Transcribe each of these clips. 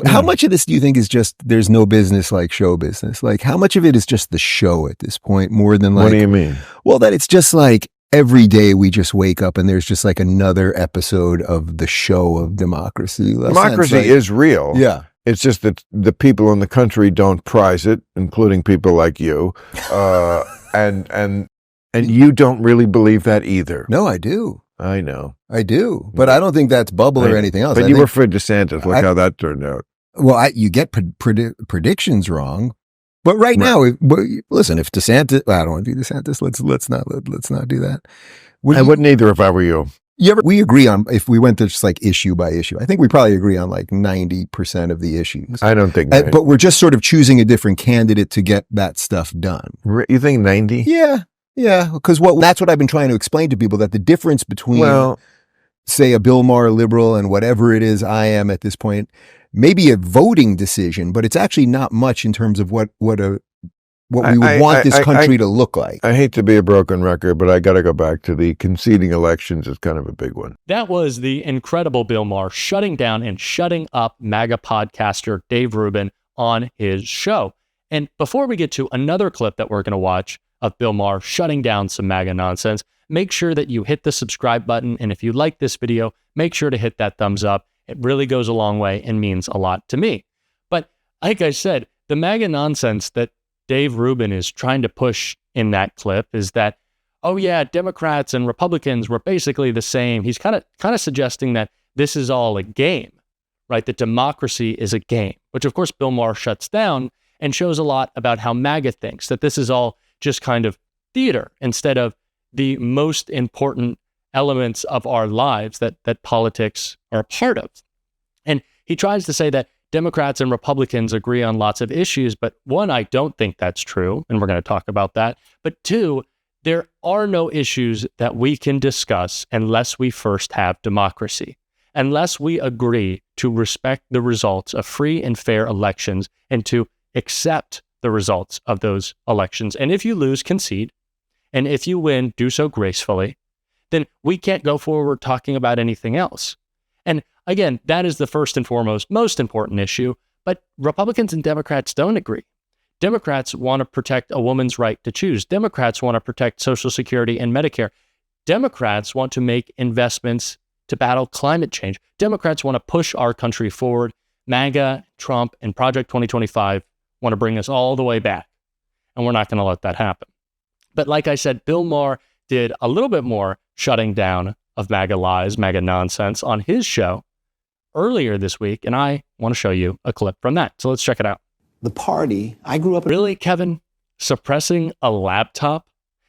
how much of this do you think is just there's no business like show business? Like, how much of it is just the show at this point more than like... What do you mean? Well, that it's just like every day we just wake up and there's just like another episode of the show of democracy. Democracy is real. Yeah. It's just that the people in the country don't prize it, including people like you. And you don't really believe that either. No, I do. I know. I do. But I don't think that's bubble or anything else. But you were for DeSantis. Look how that turned out. Well, you get predictions wrong. But now, listen, if DeSantis, I don't want to do DeSantis. Let's not do that. I wouldn't either if I were you. We agree on, if we went to just like issue by issue, I think we probably agree on like 90% of the issues. I don't think but we're just sort of choosing a different candidate to get that stuff done. You think 90? Yeah. Because that's what I've been trying to explain to people, that the difference between, say, a Bill Maher liberal and whatever it is I am at this point, maybe a voting decision, but it's actually not much in terms of what we would want this country to look like. I hate to be a broken record, but I got to go back to the conceding elections is kind of a big one. That was the incredible Bill Maher shutting down and shutting up MAGA podcaster Dave Rubin on his show. And before we get to another clip that we're going to watch of Bill Maher shutting down some MAGA nonsense, make sure that you hit the subscribe button. And if you like this video, make sure to hit that thumbs up. It really goes a long way and means a lot to me. But like I said, the MAGA nonsense that Dave Rubin is trying to push in that clip is that, oh yeah, Democrats and Republicans were basically the same. He's kind of suggesting that this is all a game, right? That democracy is a game, which of course Bill Maher shuts down and shows a lot about how MAGA thinks, that this is all just kind of theater instead of the most important elements of our lives that politics are a part of. And he tries to say that Democrats and Republicans agree on lots of issues, but one, I don't think that's true, and we're going to talk about that. But two, there are no issues that we can discuss unless we first have democracy, unless we agree to respect the results of free and fair elections and to accept the results of those elections. And if you lose, concede. And if you win, do so gracefully. Then we can't go forward talking about anything else. And again, that is the first and foremost, most important issue. But Republicans and Democrats don't agree. Democrats want to protect a woman's right to choose. Democrats want to protect Social Security and Medicare. Democrats want to make investments to battle climate change. Democrats want to push our country forward. MAGA, Trump, and Project 2025 want to bring us all the way back. And we're not going to let that happen. But like I said, Bill Maher did a little bit more shutting down of MAGA lies, MAGA nonsense on his show earlier this week. And I want to show you a clip from that. So let's check it out. The party, I grew up... Really, Kevin? Suppressing a laptop?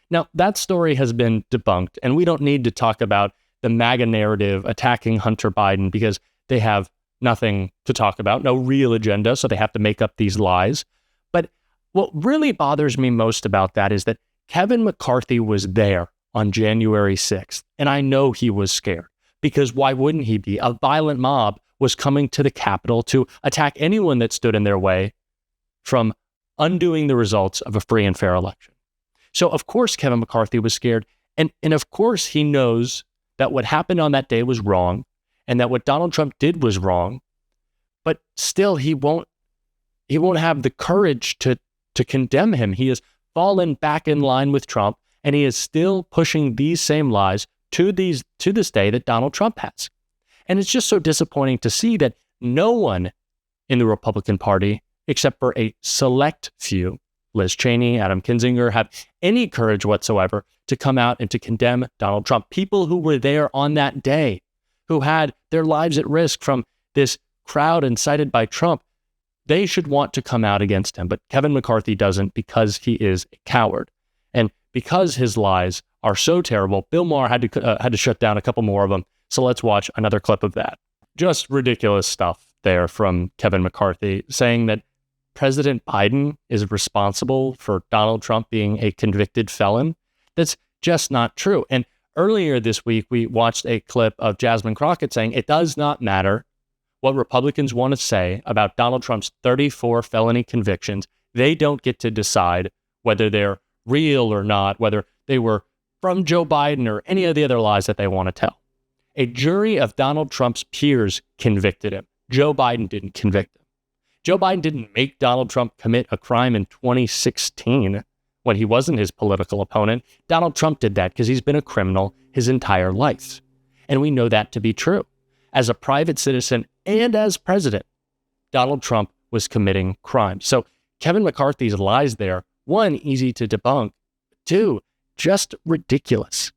Now, that story has been debunked, and we don't need to talk about the MAGA narrative attacking Hunter Biden because they have nothing to talk about, no real agenda, so they have to make up these lies. But what really bothers me most about that is that Kevin McCarthy was there on January 6th, and I know he was scared, because why wouldn't he be? A violent mob was coming to the Capitol to attack anyone that stood in their way from undoing the results of a free and fair election. So of course Kevin McCarthy was scared, and of course he knows that what happened on that day was wrong, and that what Donald Trump did was wrong, but still he won't have the courage to condemn him. He has fallen back in line with Trump, and he is still pushing these same lies to this day that Donald Trump has. And it's just so disappointing to see that no one in the Republican Party, except for a select few, Liz Cheney, Adam Kinzinger, have any courage whatsoever to come out and to condemn Donald Trump. People who were there on that day, who had their lives at risk from this crowd incited by Trump, they should want to come out against him. But Kevin McCarthy doesn't, because he is a coward. And because his lies are so terrible, Bill Maher had to shut down a couple more of them. So let's watch another clip of that. Just ridiculous stuff there from Kevin McCarthy, saying that President Biden is responsible for Donald Trump being a convicted felon. That's just not true. And earlier this week, we watched a clip of Jasmine Crockett saying it does not matter what Republicans want to say about Donald Trump's 34 felony convictions. They don't get to decide whether they're real or not, whether they were from Joe Biden or any of the other lies that they want to tell. A jury of Donald Trump's peers convicted him. Joe Biden didn't convict him. Joe Biden didn't make Donald Trump commit a crime in 2016 when he wasn't his political opponent. Donald Trump did that because he's been a criminal his entire life. And we know that to be true. As a private citizen and as president, Donald Trump was committing crimes. So Kevin McCarthy's lies there, one, easy to debunk, two, just ridiculous.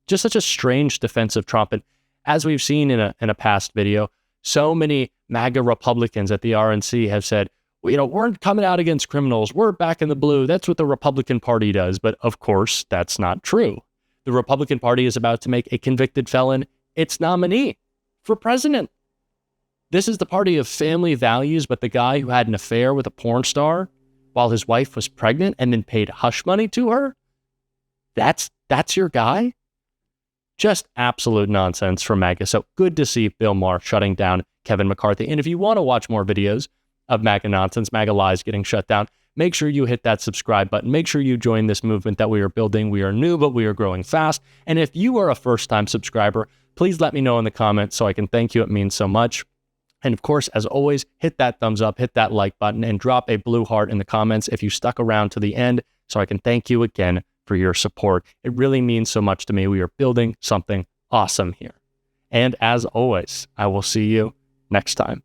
Just such a strange defense of Trump. And as we've seen in a past video, so many MAGA Republicans at the RNC have said, well, we're coming out against criminals. We're back in the blue. That's what the Republican Party does. But of course, that's not true. The Republican Party is about to make a convicted felon its nominee for president. This is the party of family values, but the guy who had an affair with a porn star while his wife was pregnant and then paid hush money to her, that's your guy? Just absolute nonsense from MAGA. So good to see Bill Maher shutting down Kevin McCarthy. And if you want to watch more videos of MAGA nonsense, MAGA lies getting shut down, make sure you hit that subscribe button. Make sure you join this movement that we are building. We are new, but we are growing fast. And if you are a first-time subscriber, please let me know in the comments so I can thank you. It means so much. And of course, as always, hit that thumbs up, hit that like button, and drop a blue heart in the comments if you stuck around to the end so I can thank you again for your support. It really means so much to me. We are building something awesome here. And as always, I will see you next time.